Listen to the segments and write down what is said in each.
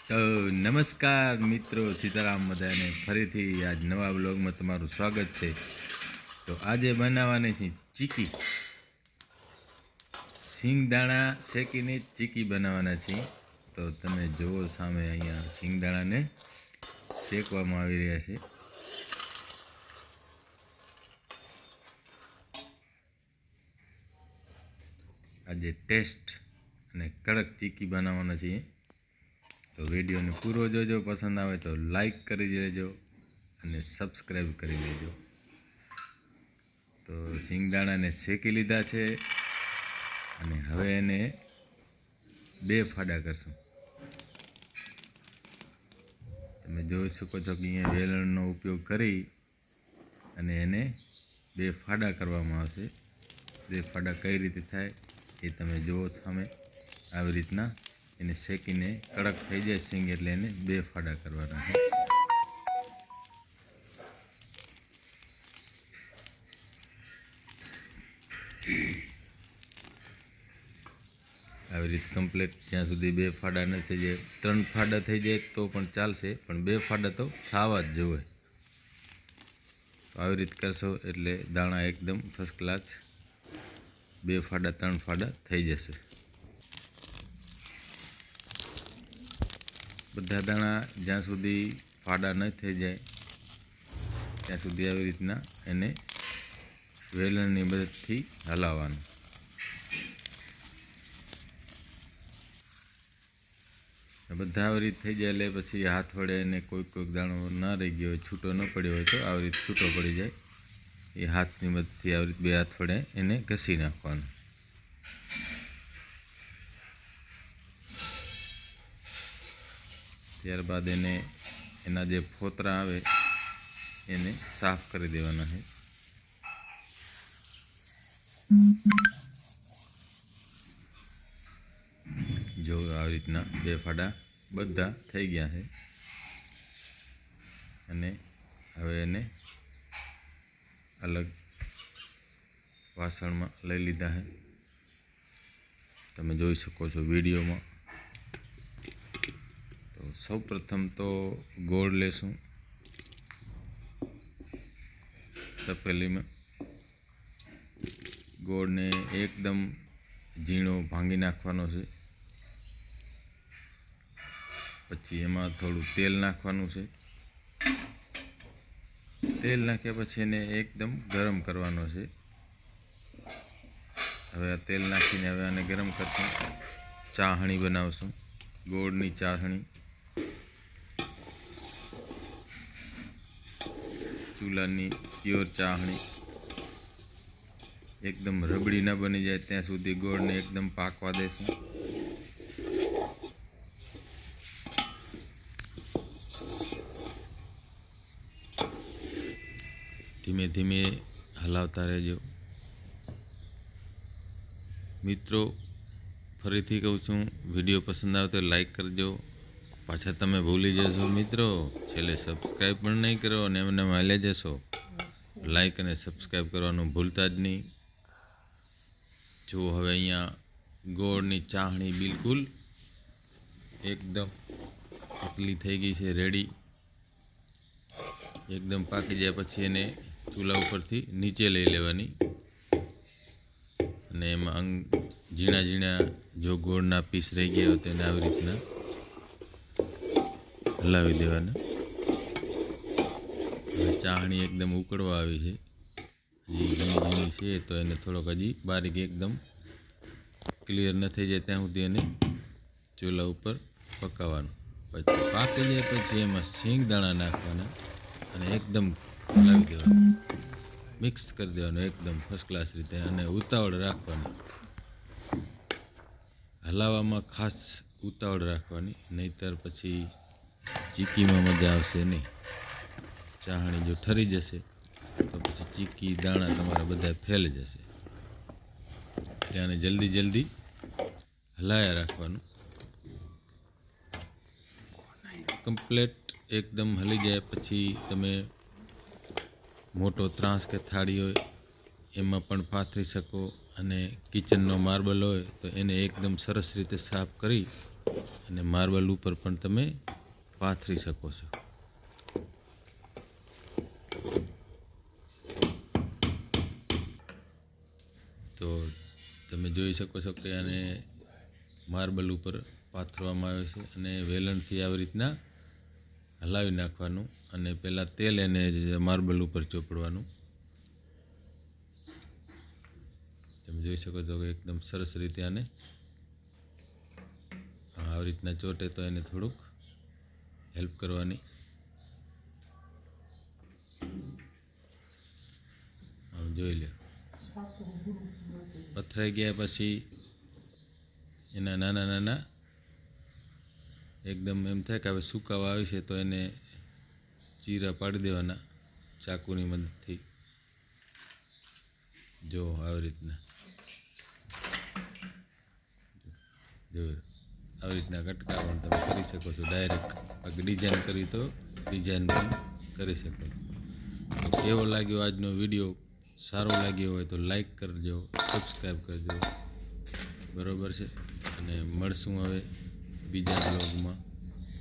તો નમસ્કાર મિત્રો, સીતારામ બધાને ફરીથી આજ નવા બ્લોગમાં તમારું સ્વાગત છે। તો આજે બનાવવાની છે ચીકી, સિંગદાણા શેકીને ચીકી બનાવવાના છે। તો તમે જુઓ સામે અહીંયા સિંગદાણાને શેકવામાં આવી રહ્યા છે। આજે ટેસ્ટ અને કડક ચીકી બનાવવાના છે। તો વિડીયોને પૂરો જોજો, પસંદ આવે તો લાઈક કરી દેજો અને સબસ્ક્રાઈબ કરી લેજો। તો સિંગદાણાને શેકી લીધા છે અને હવે એને બે ફાડા કરશું। તમે જોઈ શકો છો કે અહીંયા વેલણનો ઉપયોગ કરી અને એને બે ફાડા કરવામાં આવશે। બે ફાડા કઈ રીતે થાય એ તમે જુઓ સામે। આવી રીતના એને શેકીને કડક થઈ જાય સિંગ એટલે એને બે ફાડા કરવાના છે। આવી રીતે કમ્પ્લીટ જ્યાં સુધી બે ફાડા ન થઈ જાય, ત્રણ ફાડા થઈ જાય તો પણ ચાલશે, પણ બે ફાડા તો થવા જ જોઈએ। તો આવી રીતે કરશો એટલે દાણા એકદમ ફર્સ્ટ ક્લાસ બે ફાડા ત્રણ ફાડા થઈ જશે। બધા દાણા જ્યાં સુધી ફાડા ન થઈ જાય ત્યાં સુધી આવી રીતના એને વેલણની મદદથી હલાવવાનું। બધા આવી રીતે થઈ જાય એટલે પછી હાથ વડે એને કોઈક દાણો ના રહી ગયો હોય, છૂટો ન પડ્યો હોય તો આવી રીતે છૂટો પડી જાય એ હાથની મદદથી આવી રીતે બે હાથ વડે એને ઘસી નાખવાનું। ત્યારબાદ એને એના જે ફોતરા આવે એને સાફ કરી દેવાના છે। જો આવી રીતના બે ફાડા બધા થઈ ગયા છે અને હવે એને અલગ વાસણમાં લઈ લીધા છે। તમે જોઈ શકો છો વિડીયોમાં। તો સૌપ્રથમ તો ગોળ લેશું તપેલીમાં। ગોળને એકદમ ઝીણો ભાંગી નાખવાનો છે। પછી એમાં થોડું તેલ નાખવાનું છે। તેલ નાખ્યા પછી એને એકદમ ગરમ કરવાનો છે। હવે આ તેલ નાખીને હવે આને ગરમ કરશું, ચાસણી બનાવશું, ગોળની ચાસણી। ચૂલાની પ્યોર ચાસણી, એકદમ રબડી ન બની જાય ત્યાં સુધી ગોળને એકદમ પાકવા દેશું। ધીમે ધીમે હલાવતા રહેજો મિત્રો। ફરીથી કહું છું, વિડીયો પસંદ આવે તો લાઈક કરજો। પાછા તમે ભૂલી જશો મિત્રો, છેલ્લે સબસ્ક્રાઈબ પણ નહીં કરો અને એમને હાલ્યા જશો। લાઈક અને સબસ્ક્રાઈબ કરવાનું ભૂલતા જ નહીં। જો હવે અહીંયા ગોળની ચાસણી બિલકુલ એકદમ પતલી થઈ ગઈ છે, રેડી। એકદમ પાકી જાય પછી એને ચૂલા ઉપરથી નીચે લઈ લેવાની અને એમાં ઝીણા ઝીણા જો ગોળના પીસ રહી ગયા હોય તેને આવી રીતના હલાવી દેવાના। હવે ચાસણી એકદમ ઉકળવા આવી છે, હજી ઝીણી ઝીણી છે તો એને થોડોક હજી બારીક એકદમ ક્લિયર ન થઈ જાય ત્યાં સુધી એને ચૂલા ઉપર પકાવવાનું। પછી પાકી જાય પછી એમાં સિંગદાણા નાખવાના અને એકદમ હલાવી દેવાનું, મિક્સ કરી દેવાનું એકદમ ફર્સ્ટ ક્લાસ રીતે અને ઉતાવળ રાખવાની। હલાવવામાં ખાસ ઉતાવળ રાખવાની, નહીંતર પછી ચીકીમાં મજા આવશે નહીં। ચાસણી જો ઠરી જશે તો પછી ચીકી દાણા તમારા બધા ફેલી જશે। ત્યાંને જલ્દી જલ્દી હલાયા રાખવાનું। કમ્પ્લેટ એકદમ હલી જાય પછી તમે મોટો ત્રાસ કે થાળી હોય એમાં પણ પાથરી શકો અને કિચનનો માર્બલ હોય તો એને એકદમ સરસ રીતે સાફ કરી અને માર્બલ ઉપર પણ તમે પાથરી શકો છો. તો તમે જોઈ શકો છો કે આને માર્બલ ઉપર પાથરવામાં આવે છે અને વેલણથી આવી રીતના હલાવી નાખવાનું અને પહેલાં તેલ એને માર્બલ ઉપર ચોપડવાનું. તમે જોઈ શકો છો કે એકદમ સરસ રીતે આને આવી રીતના ચોટે તો એને થોડુંક હેલ્પ કરવાની. આમ જોઈ લો, પથરાઈ ગયા પછી એના નાના નાના એકદમ એમ થાય કે હવે સુકાવા આવી છે તો એને ચીરા પાડી દેવાના ચાકુની મદદથી. જો આવી રીતના આવી રીતના કટકા પણ તમે કરી શકો છો. ડાયરેક્ટ ડિઝાઇન કરી તો ડિઝાઇન પણ કરી શકો. તો કેવો લાગ્યો આજનો વિડીયો? સારો લાગ્યો હોય તો લાઈક કરજો, સબસ્ક્રાઈબ કરજો, બરાબર છે. અને મળશું હવે બીજા બ્લોગમાં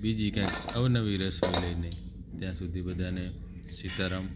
બીજી કાંઈક અવનવી રસોઈ લઈને. ત્યાં સુધી બધાને સીતારામ.